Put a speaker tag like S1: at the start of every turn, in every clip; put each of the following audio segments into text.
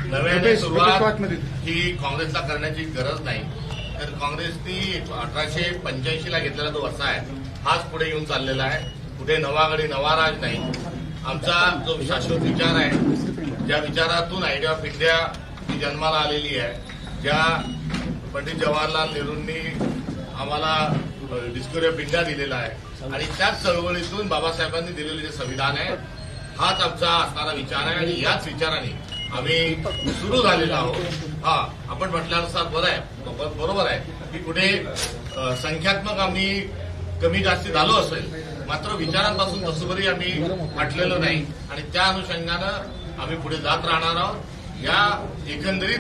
S1: नव्याने सुरुवात ही काँग्रेसला करण्याची गरज नाही. तर काँग्रेसनी 1885 ला घेतलेला जो वसा आहे हाच पुढे येऊन चाललेला आहे. कुठे नवा गडी नवा राज नाही. आमचा जो शाश्वत विचार आहे, ज्या विचारातून आयडिया ऑफ इंडिया ही जन्माला आलेली आहे, ज्या पंडित जवाहरलाल नेहरूंनी आम्हाला डिस्कवरी ऑफ इंडिया दिलेला आहे आणि त्याच चळवळीतून बाबासाहेबांनी दिलेले जे संविधान आहे हाच आमचा असणारा विचार आहे आणि याच विचाराने आम्ही सुरू झालेलो आहोत. आपण म्हटल्यानुसार बरोबर आहे की कुठे संख्यात्मक आम्ही कमी जास्ती झालो असेल, मात्र विचारांपासून तसोबरी आम्ही हटलेलो नाही आणि त्या अनुषंगानं आम्ही पुढे जात राहणार आहोत. या एकंदरीत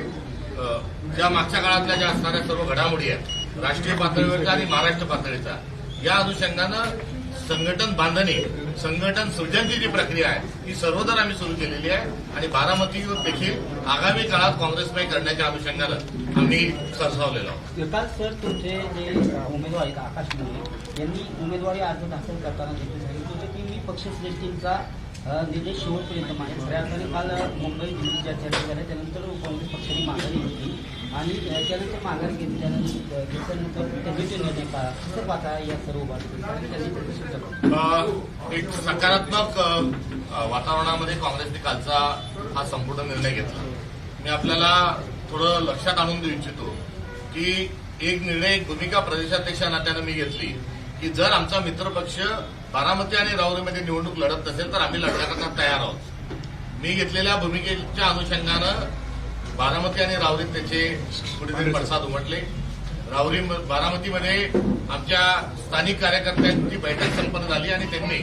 S1: ज्या मागच्या काळातल्या ज्या असणाऱ्या सर्व घडामोडी आहेत राष्ट्रीय पातळीवरच्या आणि महाराष्ट्र पातळीचा, या अनुषंगानं संघटन बांधणी, संघटन सृजनची जी प्रक्रिया आहे ही सर्वतर आम्ही सुरू केलेली आहे आणि बारामतीवर देखील आगामी काळात काँग्रेसमय करण्याच्या अनुषंगानं आम्ही सरसावलेलो आहोत.
S2: काल सर तुमचे जे उमेदवार आहेत आकाश मोरे यांनी उमेदवारी अर्ज दाखल करताना देखील सांगितलं होतं की मी पक्षश्रेष्ठींचा निर्णय शेवटपर्यंत मानेल. खऱ्या अर्थाने काल मुंबई दिल्लीच्या चर्चा झाल्या त्यानंतर काँग्रेस पक्षाने माघारी घेतली आणि त्यानंतर माघारी घेतल्यानंतर त्याचे निर्णय कसं पाहता या सर्व
S1: एक सकारात्मक वातावरणामध्ये काँग्रेसने कालचा हा संपूर्ण निर्णय घेतला. मी आपल्याला थोडं लक्षात आणून देऊ इच्छितो की एक निर्णय, एक भूमिका प्रदेशाध्यक्ष नात्यानं मी घेतली की जर आमचा मित्रपक्ष बारामती आणि राहुरीमध्ये निवडणूक लढत नसेल तर आम्ही लढण्याकरता तयार आहोत. मी घेतलेल्या भूमिकेच्या अनुषंगानं बारामती आणि राहुरीत त्याचे कुठेतरी पडसाद उमटले. बारामतीमध्ये आमच्या स्थानिक कार्यकर्त्यांची बैठक संपन्न झाली आणि त्यांनी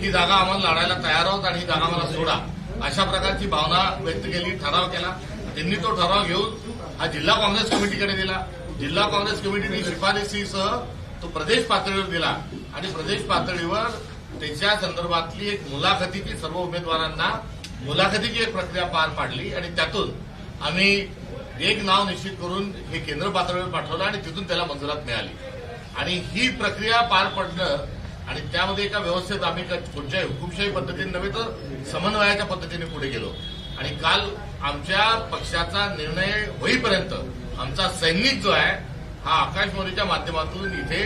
S1: ही जागा आम्हाला लढायला तयार आहोत आणि ही जागा आम्हाला सोडा अशा प्रकारची भावना व्यक्त केली, ठराव केला. त्यांनी तो ठराव घेऊन हा जिल्हा काँग्रेस कमिटीकडे दिला. जिल्हा काँग्रेस कमिटीने शिफारसीसह तो प्रदेश पातळीवर दिला आणि प्रदेश पातळीवर त्याच्या संदर्भातली एक मुलाखतीची, सर्व उमेदवारांना मुलाखतीची एक प्रक्रिया पार पाडली आणि त्यातून आम्ही एक नाव निश्चित करून हे केंद्र पातळीवर पाठवलं आणि तिथून त्याला मंजुरात मिळाली. आणि ही प्रक्रिया पार पडणं आणि त्यामध्ये एका व्यवस्थेत आम्ही कोणत्याही हुकुमशाही पद्धतीने नव्हे तर समन्वयाच्या पद्धतीने पुढे गेलो. आणि काल आमच्या पक्षाचा निर्णय होईपर्यंत आमचा सैनिक जो आहे हा आकाश मोरेच्या माध्यमातून इथे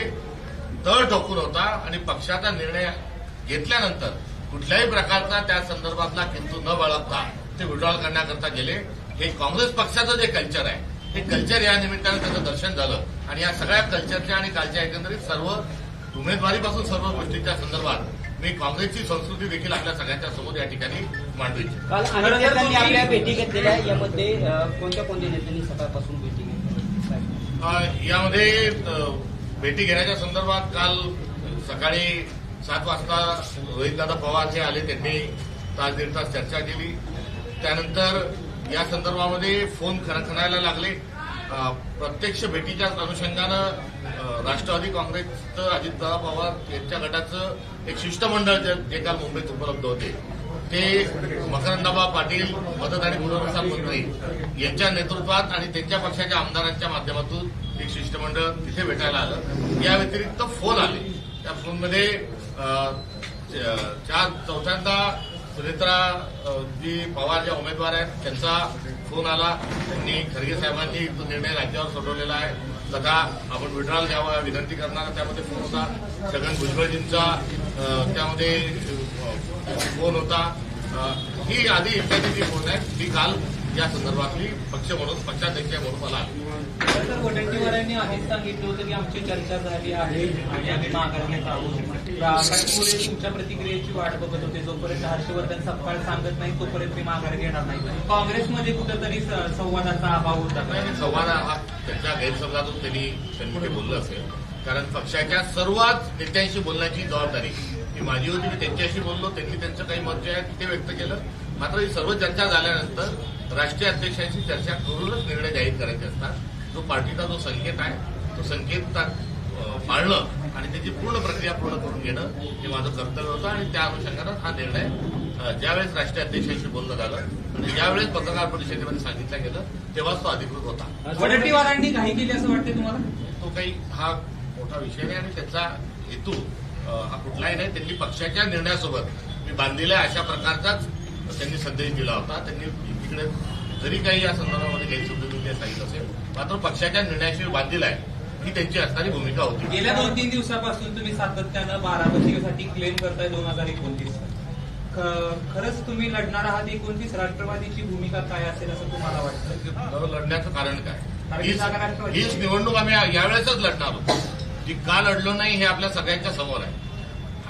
S1: तळ ठोकून होता आणि पक्षाचा निर्णय घेतल्यानंतर कुठल्याही प्रकारचा त्या संदर्भातला किंतु न बाळगता ते विड्रॉल करण्याकरता गेले. हे काँग्रेस पक्षाचं जे कल्चर आहे हे कल्चर या निमित्तानं त्याचं दर्शन झालं आणि या सगळ्या कल्चरच्या आणि कालच्या एकंदरीत सर्व उमेदवारीपासून सर्व गोष्टींच्या संदर्भात मी काँग्रेसची संस्कृती देखील आपल्या सगळ्यांच्या समोर या ठिकाणी मांडू इच्छितो.
S2: काल अनेक नेत्यांनी आपल्या भेटी घेतलेल्या, यामध्ये कोणत्या नेत्यांनी सकाळपासून भेटी घेतली?
S1: यामध्ये भेटी घेण्याच्या संदर्भात काल सकाळी 7 वाजता रोहितदादा पवार जे आले त्यांनी तास दीड तास चर्चा केली. त्यानंतर या संदर्भामध्ये फोन खणखणायला लागले. प्रत्यक्ष भेटीच्या अनुषंगानं राष्ट्रवादी काँग्रेसचं अजितदादा पवार यांच्या गटाचं एक शिष्टमंडळ जे काल मुंबईत उपलब्ध होते ते मकरंदाबा पाटील, मदत आणि पुनर्वसन मंत्री यांच्या नेतृत्वात आणि त्यांच्या पक्षाच्या आमदारांच्या माध्यमातून एक शिष्टमंडळ तिथे भेटायला आलं. या व्यतिरिक्त फोन आले. त्या फोनमध्ये चौथ्यांदा सुनेत्रा जी पवार ज्या उमेदवार आहेत त्यांचा फोन आला. त्यांनी खरगे साहेबांनी तो निर्णय राज्यावर सोडवलेला आहे, तथा आपण विड्रॉल घ्यावा विनंती करणारा त्यामध्ये फोन होता. छगन भुजबळजींचा त्यामध्ये फोन होता. ही आधी इत्यादी जी फोन आहेत ती काल या संदर्भातली पक्ष म्हणून पक्षाध्यक्ष म्हणून मला आली.
S3: तर वडेट्टीवारांनी आधीच सांगितलं होतं की आमची चर्चा झाली आहे आणि आम्ही माघार घेत आहोत. आकाश मोरे तुमच्या प्रतिक्रियेची वाट बघत होते. जोपर्यंत हर्षवर्धन सपकाळ सांगत नाही तोपर्यंत मी माघार घेणार नाही. काँग्रेसमध्ये कुठेतरी संवादाचा अभाव होता.
S1: संवाद हा त्यांच्या गैरसमजातून त्यांनी बोललं असेल, कारण पक्षाच्या सर्वच नेत्यांशी बोलण्याची जबाबदारी ही माझी होती. मी त्यांच्याशी बोललो, त्यांनी त्यांचं काही मत जे आहे ते व्यक्त केलं. मात्र ही सर्व चर्चा झाल्यानंतर राष्ट्रीय अध्यक्षांशी चर्चा करूनच निर्णय जाहीर करायचे असतात. जो पार्टीचा जो संकेत आहे तो संकेत पाळणं आणि त्याची पूर्ण प्रक्रिया पूर्ण करून घेणं हे माझं कर्तव्य होतं आणि त्या अनुषंगानं हा निर्णय ज्यावेळेस राष्ट्रीय अध्यक्षांशी बोलणं झालं आणि ज्यावेळेस पत्रकार परिषदेमध्ये सांगितलं गेलं तेव्हाच तो अधिकृत होता.
S3: वडेट्टीवारांनी घाई केली असं वाटतं तुम्हाला?
S1: तो काही हा मोठा विषय नाही आणि त्याचा हेतू हा कुठलाही नाही. त्यांनी पक्षाच्या निर्णयासोबत मी बांधलेल्या अशा प्रकारचाच त्यांनी संदेश दिला होता. त्यांनी तिकडे जरी काही या संदर्भामध्ये गैरसमजुती सांगितलं असेल, मात्र पक्षाच्या निर्णयाशी बांधील आहे ही त्यांची असणारी भूमिका होती.
S3: गेल्या 2-3 दिवसापासून तुम्ही सातत्यानं बारामतीसाठी क्लेम करताय 2029. खरंच तुम्ही लढणार आहात 29? राष्ट्रवादीची भूमिका काय असेल असं तुम्हाला वाटतं?
S1: लढण्याचं कारण काय?
S3: कारण जागा राष्ट्रवादी.
S1: हीच निवडणूक आम्ही यावेळेसच लढणार होतो. जी का लढलो नाही हे आपल्या सगळ्यांच्या समोर आहे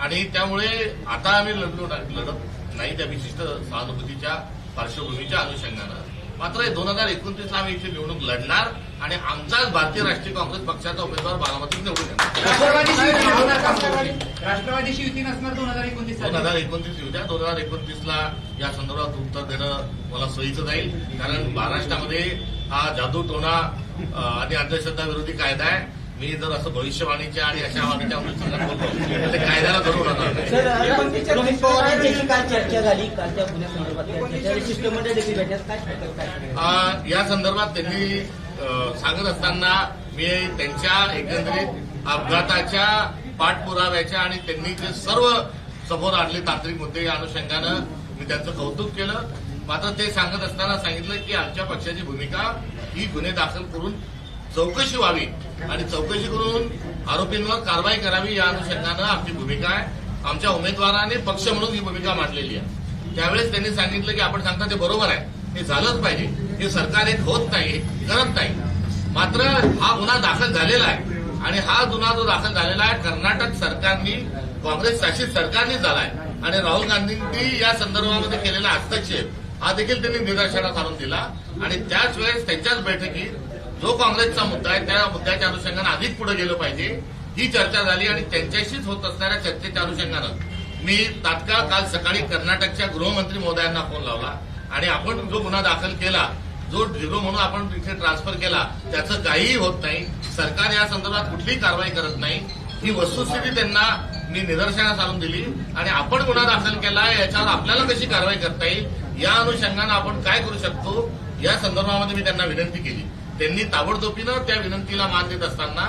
S1: आणि त्यामुळे आता आम्ही लढत नाही त्या विशिष्ट सहानुभूतीच्या पार्श्वभूमीच्या अनुषंगानं. मात्र 2029ला आम्ही इथे निवडणूक लढणार आणि आमचाच भारतीय राष्ट्रीय काँग्रेस पक्षाचा उमेदवार बारामतीत निवडून येणार.
S3: राष्ट्रवादीची युती नसणार 2029.
S1: 2029 येऊ द्या. 2029ला या संदर्भात उत्तर देणं मला सोयीचं जाईल, कारण महाराष्ट्रामध्ये हा जादूटोणा आणि अंधश्रद्धा विरोधी कायदा आहे. मी जर असं भविष्यवाणीच्या आणि अशा वाणीच्या बोलतो तर ते कायद्याला धरून राहणार नाही.
S2: सर, रोहित पवारांची काल चर्चा झाली, कालच्या पुण्यासंदर्भात शिष्टमंडळ देखील भेटण्यात काय
S1: या संदर्भात त्यांनी सांगत असताना मी त्यांच्या एकंदरीत अपघाताच्या पाठपुराव्याच्या आणि त्यांनी जे सर्व समोर आणले तांत्रिक मुद्दे या अनुषंगानं मी त्यांचं कौतुक केलं. मात्र ते सांगत असताना सांगितलं की आमच्या पक्षाची भूमिका ही गुन्हे दाखल करून चौकशी व्हावी आणि चौकशी करून आरोपींवर कारवाई करावी या अनुषंगानं आमची भूमिका आहे. आमच्या उमेदवाराने पक्ष म्हणून ही भूमिका मांडलेली आहे. त्यावेळेस त्यांनी सांगितलं की आपण सांगता ते बरोबर आहे, हे झालंच पाहिजे, हे सरकार एक होत नाही, करत नाही. मात्र हा गुन्हा दाखल झालेला आहे आणि हा गुन्हा जो दाखल झालेला आहे कर्नाटक सरकारनी, काँग्रेस शासित सरकारने झाला आहे आणि राहुल गांधींनी या संदर्भामध्ये केलेला हस्तक्षेप हा देखील त्यांनी निदर्शनास आणून दिला. आणि त्याच वेळेस त्यांच्याच बैठकीत जो काँग्रेसचा मुद्दा आहे त्या मुद्द्याच्या अनुषंगानं अधिक पुढे गेलं पाहिजे ही चर्चा झाली आणि त्यांच्याशीच होत असणाऱ्या चर्चेच्या अनुषंगानं मी तात्काळ काल सकाळी कर्नाटकच्या गृहमंत्री महोदयांना फोन लावला आणि आपण जो गुन्हा दाखल केला, जो झिरो म्हणून आपण इथे ट्रान्सफर केला, त्याचं काहीही होत नाही, सरकार या संदर्भात कुठलीही कारवाई करत नाही ही वस्तुस्थिती त्यांना मी निदर्शनास आणून दिली. आणि आपण गुन्हा दाखल केला याच्यावर आपल्याला कशी कारवाई करता येईल या अनुषंगानं आपण काय करू शकतो या संदर्भामध्ये मी त्यांना विनंती केली. त्यांनी ताबडतोबीनं त्या विनंतीला मान देत असताना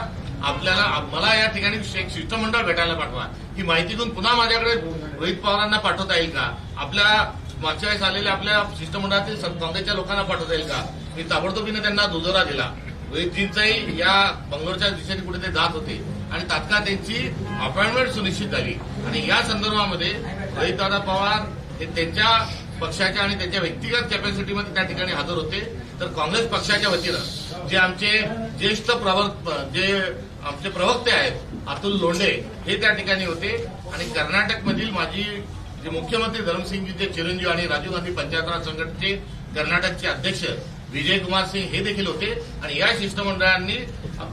S1: मला या ठिकाणी एक शिष्टमंडळ भेटायला पाठवा, ही माहिती घेऊन पुन्हा माझ्याकडे रोहित पवारांना पाठवता येईल का, आपल्या मागच्या वेळेस आलेल्या आपल्या शिष्टमंडळातील काँग्रेसच्या लोकांना पाठवता येईल का. मी ताबडतोबीनं त्यांना दुजोरा दिला. रोहितजींचाही या बंगलोरच्या दिशेने कुठे ते जात होते आणि तात्काळ त्यांची अपॉइंटमेंट सुनिश्चित झाली आणि या संदर्भामध्ये रोहितदादा पवार हे त्यांच्या पक्षाच्या आणि त्यांच्या व्यक्तिगत कॅपॅसिटीमध्ये त्या ठिकाणी हजर होते. तर काँग्रेस पक्षाच्या वतीनं जे आमचे ज्येष्ठ आमचे प्रवक्ते आहेत अतुल लोंढे हे त्या ठिकाणी होते आणि कर्नाटकमधील माजी जे मुख्यमंत्री धरमसिंगजीचे चिरंजीव आणि राजीव गांधी पंचायत राज संघटनेचे कर्नाटकचे अध्यक्ष विजय कुमार सिंग हे देखील होते. आणि या शिष्टमंडळांनी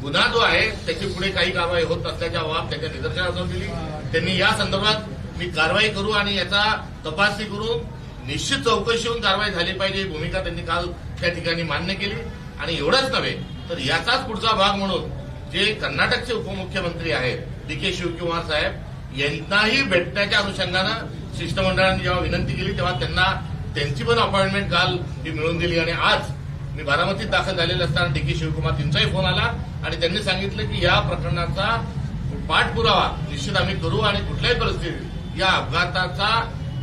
S1: गुन्हा जो आहे त्याची पुढे काही कारवाई होत नसल्याच्या बाब त्यांच्या निदर्शनास आणून दिली. त्यांनी या संदर्भात मी कारवाई करू आणि याचा तपासणी करून निश्चित चौकशी होऊन कारवाई झाली पाहिजे ही भूमिका त्यांनी काल त्या ठिकाणी मान्य केली. आणि एवढंच नव्हे तर याचाच पुढचा भाग म्हणून जे कर्नाटकचे उपमुख्यमंत्री आहेत डी.के. शिवकुमार साहेब यांनाही भेटण्याच्या अनुषंगानं शिष्टमंडळांनी जेव्हा विनंती केली तेव्हा त्यांना त्यांची पण अपॉइंटमेंट काल ही मिळवून दिली. आणि आज मी बारामतीत दाखल झालेले असताना डी.के. शिवकुमार यांचाही फोन आला आणि त्यांनी सांगितलं की या प्रकरणाचा पाठपुरावा निश्चित आम्ही करू आणि कुठल्याही परिस्थितीत या अपघाताचा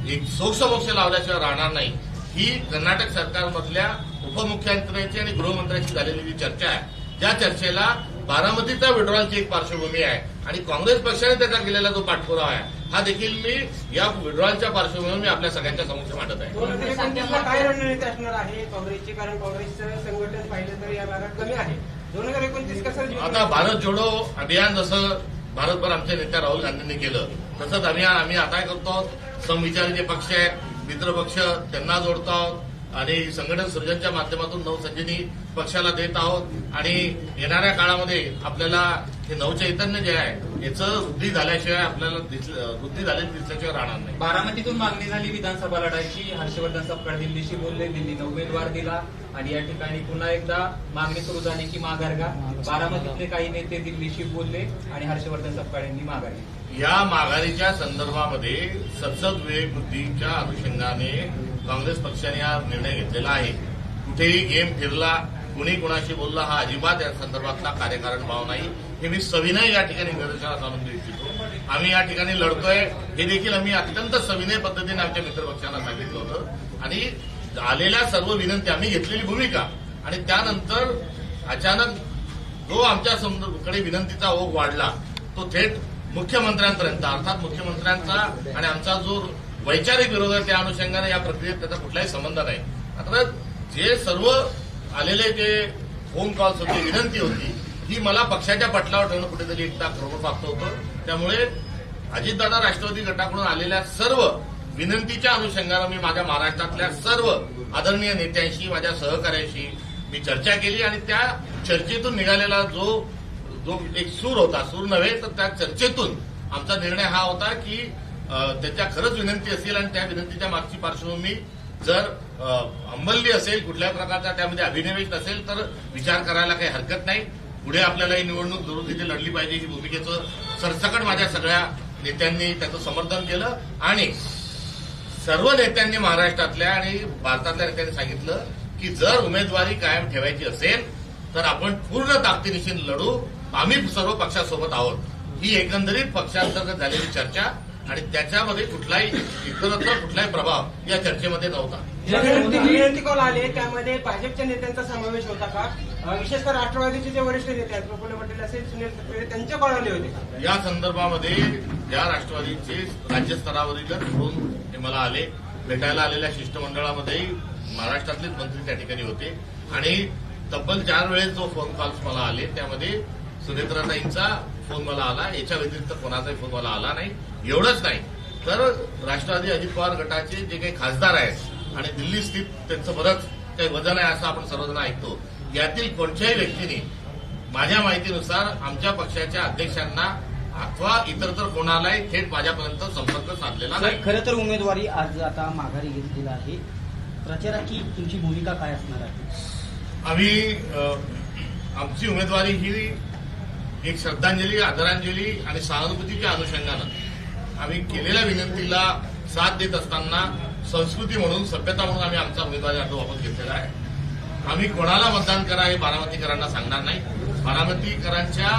S1: एक सोक्षमोक्ष लावल्याशिवाय राहणार नाही. ही कर्नाटक सरकारमधल्या उपमुख्यमंत्र्यांची आणि गृहमंत्र्यांची झालेली जी चर्चा आहे त्या चर्चेला बारामतीच्या विड्रॉलची एक पार्श्वभूमी आहे आणि काँग्रेस पक्षाने त्याचा केलेला जो पाठपुरावा आहे हा देखील मी या विड्रॉलच्या पार्श्वभूमीवर मी आपल्या सगळ्यांच्या समक्ष मांडत आहे.
S4: 2029ला काय रणनीती असणार आहे काँग्रेसची, कारण काँग्रेसचं संघटन पाहिलं तर या भागात कमी आहे. 2029 कसं
S1: आता भारत जोडो अभियान जसं भारतभर आमच्या नेत्या राहुल गांधींनी केलं तसंच आम्ही आता करतो आहोत. समविचारी जे पक्ष आहेत मित्र पक्ष त्यांना जोडतो आहोत आणि संघटन सृजनच्या माध्यमातून नवसंजीवनी पक्षाला देत आहोत आणि येणाऱ्या काळामध्ये आपल्याला हे नवचैतन्य जे आहे याचं वृद्धी झाल्याशिवाय आपल्याला वृद्धी झालेली दिसल्याशिवाय राहणार नाही.
S3: बारामतीतून मागणी झाली विधानसभा लढायची. हर्षवर्धन सपकाळ दिल्लीशी बोलले, दिल्लीनं उमेदवार दिला आणि या ठिकाणी पुन्हा एकदा मागणी सुरू झाली की माघार घ्या. बारामतीतले काही नेते दिल्लीशी बोलले आणि हर्षवर्धन सपकाळ यांनी माघार घेतली.
S1: या माघारीच्या संदर्भामध्ये संसद विवेकबुद्धीच्या अनुषंगाने काँग्रेस पक्षाने हा निर्णय घेतलेला आहे. कुठेही गेम फिरला, कुणी कुणाशी बोलला हा अजिबात या संदर्भातला कार्यकारण भाव नाही हे मी सविनय या ठिकाणी निदर्शनास आणून देऊ इच्छितो. आम्ही या ठिकाणी लढतोय हे देखील आम्ही अत्यंत सविनय पद्धतीने आमच्या मित्रपक्षांना सांगितलं होतं आणि आलेल्या सर्व विनंती आम्ही घेतलेली भूमिका आणि त्यानंतर अचानक जो आमच्याकडे विनंतीचा ओघ वाढला तो थेट मुख्यमंत्र्यांपर्यंत, अर्थात मुख्यमंत्र्यांचा आणि आमचा जो वैचारिक विरोध आहे त्या अनुषंगाने या प्रक्रियेत त्याचा कुठलाही संबंध नाही. आता जे सर्व आलेले जे फोन कॉल्स होते, विनंती होती, ही मला पक्षाच्या पटलावर ठेवणं कुठेतरी एकदा खरोखर प्राप्त होतं. त्यामुळे अजितदादा राष्ट्रवादी गटाकडून आलेल्या सर्व विनंतीच्या अनुषंगानं मी माझ्या महाराष्ट्रातल्या सर्व आदरणीय नेत्यांशी, माझ्या सहकार्याशी मी चर्चा केली आणि त्या चर्चेतून निघालेला जो एक सूर होता, सूर नव्हे तर त्या चर्चेतून आमचा निर्णय हा होता की त्याच्या खरंच विनंती असेल आणि त्या विनंतीच्या मागची पार्श्वभूमी जर अंमली असेल, कुठल्याही प्रकारचा त्यामध्ये अभिनिवेश नसेल तर विचार करायला काही हरकत नाही. पुढे आपल्याला ही निवडणूक जरूर तिथे लढली पाहिजे ही भूमिकेचं सरसकट माझ्या सगळ्या नेत्यांनी त्याचं समर्थन केलं आणि सर्व नेत्यांनी महाराष्ट्रातल्या आणि भारतातल्या नेत्यांनी सांगितलं की जर उमेदवारी कायम ठेवायची असेल तर आपण पूर्ण ताकदीनिशी लढू. आम्ही सर्व पक्षासोबत आहोत. ही एकंदरीत पक्षांतर्गत झालेली चर्चा आणि त्याच्यामध्ये इतरत्र कुठलाही प्रभाव या चर्चेमध्ये नव्हता.
S4: विनंती कॉल आले त्यामध्ये भाजपच्या नेत्यांचा समावेश होता का? विशेषतः राष्ट्रवादीचे जे वरिष्ठ नेते आहेत, प्रफुल्ल पटेल असेल, सुनील तटकरे, त्यांचे कॉल आले होते.
S1: या संदर्भामध्ये या राष्ट्रवादीचे राज्यस्तरावरील फोन हे मला आले. भेटायला आलेल्या शिष्टमंडळामध्ये महाराष्ट्रातलेच मंत्री त्या ठिकाणी होते आणि तब्बल 4 वेळेस जो फोन कॉल्स मला आले त्यामध्ये सुनेत्राताईंचा फोन मला आला. याच्या व्यतिरिक्त कोणाचाही फोन मला आला नाही. एवढंच नाही तर राष्ट्रवादी अजित पवार गटाचे जे काही खासदार आहेत आणि दिल्ली स्थित त्यांचं बरंच काही वजन आहे असं आपण सर्वजण ऐकतो, यातील कोणत्याही व्यक्तीने माझ्या माहितीनुसार आमच्या पक्षाच्या अध्यक्षांना अथवा इतरत्र कोणालाही थेट माझ्यापर्यंत संपर्क साधलेला नाही.
S2: खरं तर उमेदवारी आज आता माघारी घेतलेला आहे. प्रचाराची तुमची भूमिका काय असणार आहे?
S1: आमची उमेदवारी ही एक श्रद्धांजली, आदरांजली आणि सहानुभूतीच्या अनुषंगानं आम्ही केलेल्या विनंतीला साथ देत असताना संस्कृती म्हणून, सभ्यता म्हणून आम्ही आमचा उमेदवारी अर्ज वापस घेतलेला आहे. आम्ही कोणाला मतदान करा हे बारामतीकरांना सांगणार नाही. बारामतीकरांच्या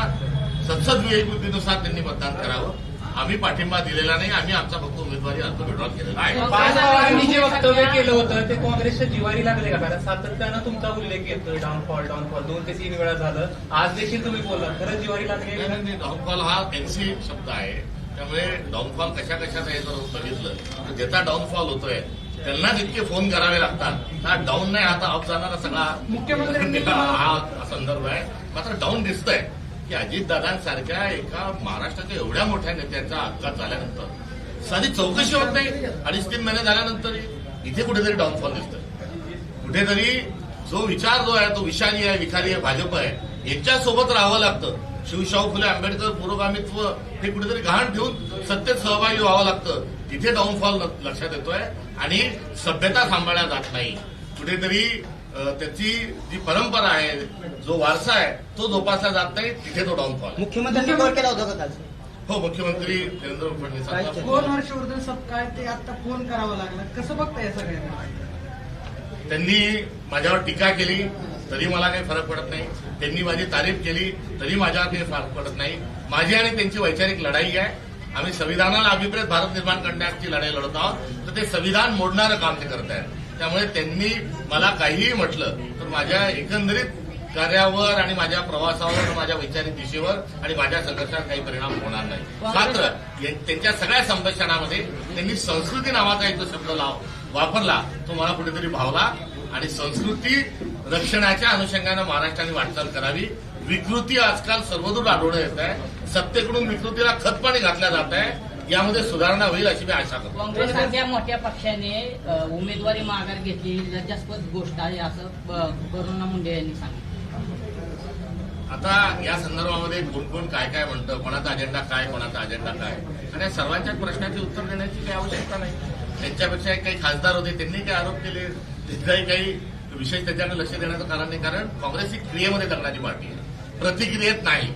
S1: संसद विवेकबुद्धीनुसार त्यांनी मतदान करावं. आम्ही पाठिंबा दिलेला नाही. आम्ही आमचा फक्त उमेदवारी अर्ज विड्रॉल केलेला आहे.
S3: पवारांनी जे वक्तव्य केलं होतं ते काँग्रेसच्या जिवारी लागले का? कारण सातत्यानं तुमचा उल्लेख येतो डाऊनफॉल 2 ते 3 वेळा झालं. आज देखील तुम्ही बोलला, खरंच जिवारी लागले?
S1: डाऊनफॉल हा एनसी शब्द आहे. त्यामुळे डाऊनफॉल कशाचा आहे जर बघितलं तर ज्याचा डाऊनफॉल होतोय त्यांना जितके फोन करावे लागतात हा डाऊन नाही, आता अप जाणारा सगळा
S4: मुख्यमंत्र्यांनी
S1: हा संदर्भ आहे. मात्र डाऊन दिसतंय की अजितदादांसारख्या एका महाराष्ट्राच्या एवढ्या मोठ्या नेत्यांचा अपघात झाल्यानंतर साधी चौकशी होत नाही. 2-3 महिने झाल्यानंतर इथे कुठेतरी डाऊनफॉल दिसतोय. कुठेतरी जो विचार जो आहे तो विषारी आहे, विखारी आहे, भाजप आहे, यांच्यासोबत राहावं लागतं. शिवशाहू फुले आंबेडकर पुरोगामित्व हे कुठेतरी गहाण ठेवून सत्तेत सहभागी व्हावं लागतं. तिथे डाऊनफॉल लक्षात येतोय आणि सभ्यता सांभाळल्या जात नाही. कुठेतरी त्याची जी परंपरा आहे, जो वारसा आहे तो जोपासला जात नाही. तिथे तो डाऊनफॉल.
S2: मुख्यमंत्र्यांनी कॉल केला होता का काल?
S1: हो, मुख्यमंत्री देवेंद्र फडणवीस
S4: कोण हर्षवर्धन सपकाळ ते आता फोन करावं लागलं, कसं बघताय या सगळ्यांना?
S1: त्यांनी माझ्यावर टीका केली तरी मला काही फरक पडत नाही. त्यांनी माझी तारीफ केली तरी माझ्यावर काही फरक पडत नाही. माझी आणि त्यांची वैचारिक लढाई आहे. आम्ही संविधानाला अभिप्रेत भारत निर्माण करण्याची लढाई लढत आहोत. तर ते संविधान मोडणारं काम ते करत आहेत. त्यामुळे त्यांनी मला काहीही म्हटलं तर माझ्या एकंदरीत कार्यावर आणि माझ्या प्रवासावर, माझ्या वैचारिक दिशेवर आणि माझ्या संघर्षावर काही परिणाम होणार नाही. मात्र त्यांच्या सगळ्या संभाषणामध्ये त्यांनी संस्कृती नावाचा एक जो शब्द वापरला तो मला कुठेतरी भावला आणि संस्कृती रक्षणाच्या अनुषंगानं महाराष्ट्राने वाटचाल करावी. विकृती आजकाल सर्वदूर आढळून येत आहे. सत्तेकडून विकृतीला खतपाणी घातल्या जात आहे. यामध्ये सुधारणा होईल अशी मी आशा करतो.
S5: काँग्रेससारख्या मोठ्या पक्षाने उमेदवारी माघार घेतली ही लज्जास्पद गोष्ट आहे असं करुणा मुंडे यांनी सांगितलं.
S1: आता या संदर्भामध्ये कोण काय काय म्हणतं, कोणाचा अजेंडा काय, कोणाचा अजेंडा काय, आणि या सर्वांच्या प्रश्नाची उत्तर देण्याची काही आवश्यकता नाही. त्यांच्यापेक्षा काही खासदार होते त्यांनी काही आरोप केले, तिथलाही काही विशेष त्याच्याकडे लक्ष देण्याचं कारण नाही. कारण काँग्रेस ही क्रियेमध्ये जगणारी पार्टी आहे, प्रतिक्रियेत नाही.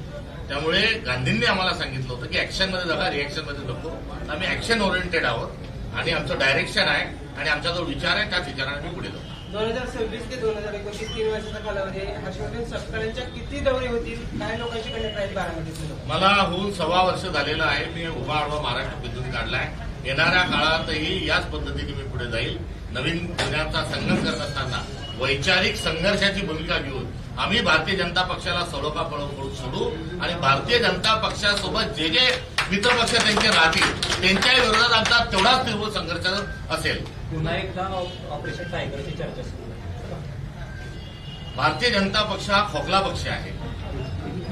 S1: त्यामुळे गांधींनी आम्हाला सांगितलं होतं की ऍक्शनमध्ये जगा, रिएक्शनमध्ये नको. आम्ही ऍक्शन ओरिएंटेड आहोत आणि आमचं डायरेक्शन आहे आणि आमचा जो विचार आहे त्याच विचाराने आम्ही पुढे जाऊ.
S4: 2026 ते 2029 3 वर्षाचा कालावधी हर्षवर्धन सपकाळांच्या किती दौरे होतील, काय लोकांची कनेक्ट राहील बारामतीत?
S1: मला होऊन 1.25 वर्ष झालेलं आहे. मी उभा आडवा महाराष्ट्र बिंदून काढलाय. येणाऱ्या काळातही याच पद्धतीने मी पुढे जाईल. नवीन जुन्यांचा संघर्ष करत असताना वैचारिक संघर्षाची भूमिका घेऊन आम्ही भारतीय जनता पक्षाला सडोका पळवून सोडू आणि भारतीय जनता पक्षासोबत जे जे मित्रपक्ष त्यांचे राहतील त्यांच्या विरोधात आमचा तेवढाच तीव्र संघर्ष असेल.
S3: पुन्हा एकदा ऑपरेशन टायगरची चर्चा सुरू आहे.
S1: भारतीय जनता पक्ष हा खोकला पक्ष आहे.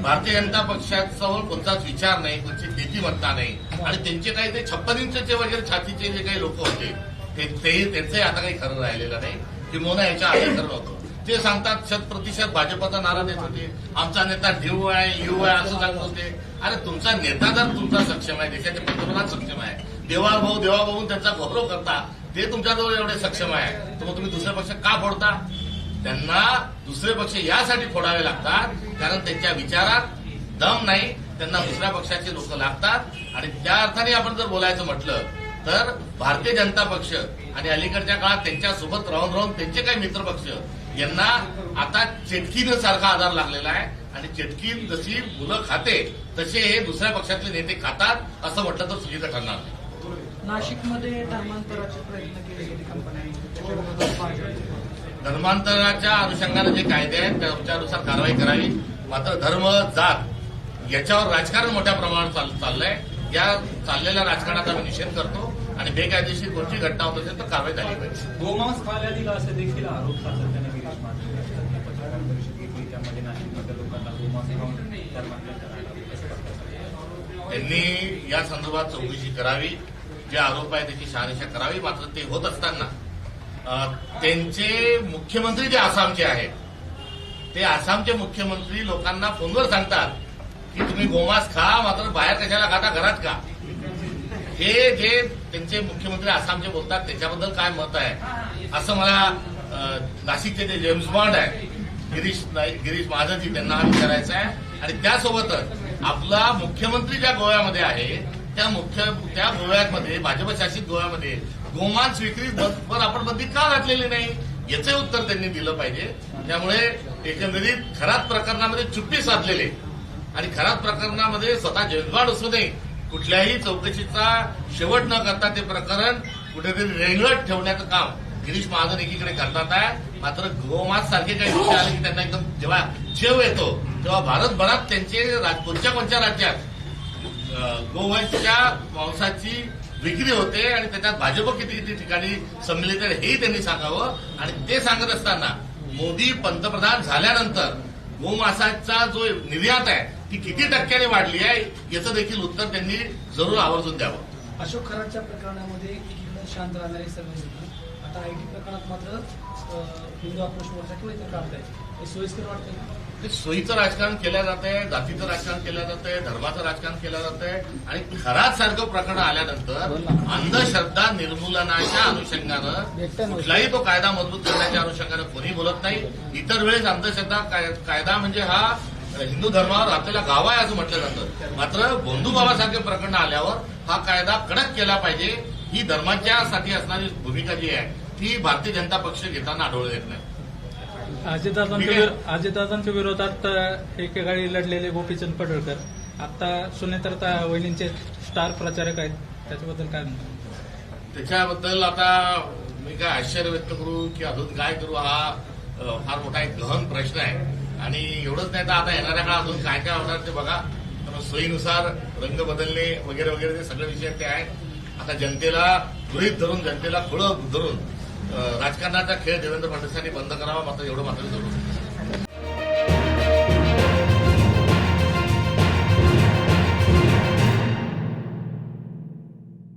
S1: भारतीय जनता पक्षाजवळ कोणताच विचार नाही, कोणती नीतिमत्ता नाही आणि त्यांचे काही ते 56 इंचचे वगैरे छातीचे जे काही लोक होते त्यांचंही आता काही खरं राहिलेलं नाही. किंवा याच्या आधी खरं नव्हतं. ते सांगतात 100% भाजपचा नारा देत होते, आमचा नेता ढीव आहे यू आहे असं सांगत होते. अरे तुमचा नेता जर तुमचा सक्षम आहे, देशाचे पंतप्रधान सक्षम आहे, देवाभाऊ त्यांचा गौरव करता, ते तुमच्याजवळ एवढे सक्षम आहे, तर मग तुम्ही दुसरे पक्ष का फोडता? त्यांना दुसरे पक्ष यासाठी फोडावे लागतात कारण त्यांच्या विचारात दम नाही, त्यांना दुसऱ्या पक्षाचे लोक लागतात. आणि त्या अर्थाने आपण जर बोलायचं म्हटलं तर भारतीय जनता पक्ष आणि अलीकडच्या काळात त्यांच्यासोबत राहून त्यांचे काही मित्रपक्ष यांना आता चेटकीनं सारखा आधार लागलेला आहे आणि चेटकीन जशी मुलं खाते तसे हे दुसऱ्या पक्षातले नेते खातात असं म्हटलं तर चुकीचं ठरणार नाही.
S6: नाशिकमध्ये धर्मांतराचे प्रयत्न केले गेले कंपन्यांनी, त्याच्याबरोबर भाजप
S1: धर्मांतराच्या अनुषंगाने जे कायदे आहेत त्यानुसार कारवाई करावी. मात्र धर्म जात याच्यावर राजकारण मोठ्या प्रमाणात चाललंय. या चाललेल्या राजकारणाचा आम्ही निषेध करतो आणि बेकायदेशीर कोणती घटना होत असेल तर कारवाई झाली पाहिजे.
S3: गोमांस खायला दिला असे देखील आरोप सातत्याने गिरीश महाजन यांनी पत्रकार परिषद घेतली, त्यामध्ये नाशिकमधल्या लोकांना गोमांस खाऊन धर्मांतर करायला
S1: त्यांनी या संदर्भात चौकशी करावी, जे आरोप आहे त्याची शहानिशा करावी. मात्र ते होत असताना त्यांचे मुख्यमंत्री जे आसामचे आहेत ते आसामचे मुख्यमंत्री लोकांना फोनवर सांगतात की तुम्ही गोमांस खा, मात्र बाहेर कशाला खाता, घरात का? हे जे त्यांचे मुख्यमंत्री आसामचे बोलतात त्याच्याबद्दल काय मत आहे असं मला नाशिकचे जे जेम्स बॉन्ड आहे गिरीश महाजनजी त्यांना हा विचारायचा आहे. आणि त्यासोबतच आपला मुख्यमंत्री ज्या गोव्यामध्ये आहे त्या गोव्यामध्ये भाजप शासित गोव्यामध्ये गोमांस विक्रीवर आपण बंदी का घातलेली नाही याचे उत्तर त्यांनी दिलं पाहिजे. त्यामुळे एकंदरीत खरात प्रकरणामध्ये चुप्पी साधलेले आणि खरात प्रकरणामध्ये स्वतः जेम्स असू नये कुठल्याही चौकशीचा शेवट न करता ते प्रकरण कुठेतरी रेंगळत ठेवण्याचं काम गिरीश महाजन एकीकडे करतात आहे. मात्र गोमांस सारखे काही विषय आले की त्यांना एकदम जेव्हा जेव येतो तेव्हा भारतभरात त्यांचे कोणत्या राज्यात गोवंशच्या मांसाची विक्री होते आणि त्याच्यात भाजप किती ठिकाणी सम्मिलित आहे हेही त्यांनी सांगावं. आणि ते सांगत असताना मोदी पंतप्रधान झाल्यानंतर गोमांसाचा जो निर्यात आहे ती किती टक्क्याने वाढली आहे याचं देखील उत्तर त्यांनी जरूर आवर्जून द्यावं.
S6: अशोक खरातच्या प्रकरणामध्ये एकीकडे शांत राहणारे सर्वजण आता आयटी प्रकरणात मात्र हिंदू आक्रोश मोर्चा किंवा इतर काढतायत, हे सोयीस्कर वाटतं ना?
S1: सोयीचं राजकारण केलं जात आहे, जातीचं राजकारण केलं जात आहे, धर्माचं राजकारण केलं जात आहे. आणि खरात सारखं प्रकरण आल्यानंतर अंधश्रद्धा निर्मूलनाच्या अनुषंगानं कुठलाही तो कायदा मजबूत करण्याच्या अनुषंगानं कोणी बोलत नाही. इतर वेळेस अंधश्रद्धा कायदा म्हणजे हा हिंदू धर्मावर आपल्याला गावा आहे असं म्हटलं जातं. मात्र बोंधूबाबासारखे प्रकरण आल्यावर हा कायदा कडक केला पाहिजे ही धर्माच्यासाठी असणारी भूमिका जी आहे ती भारतीय जनता पक्ष घेताना आढळून येत नाही.
S7: अजितदादांच्या विरोधात एकेकाळी लढलेले गोपीचंद पडळकर आता सुनेत्रता वहिनींचे स्टार प्रचारक आहेत, त्याच्याबद्दल काय म्हणतात?
S1: त्याच्याबद्दल आता मी काय आश्चर्य व्यक्त करू की अजून काय करू हा फार मोठा एक गहन प्रश्न आहे. आणि एवढंच नाही तर आता येणाऱ्या काळात अजून काय काय होणार ते बघा. तर सोयीनुसार रंग बदलणे वगैरे वगैरे ते सगळे विषय ते आहेत. आता जनतेला गृहीत धरून जनतेला खुळं धरून राजकारणाचा खेळ देवेंद्र फडणवीसांनी बंद करावा, मात्र एवढं मात्र जरूर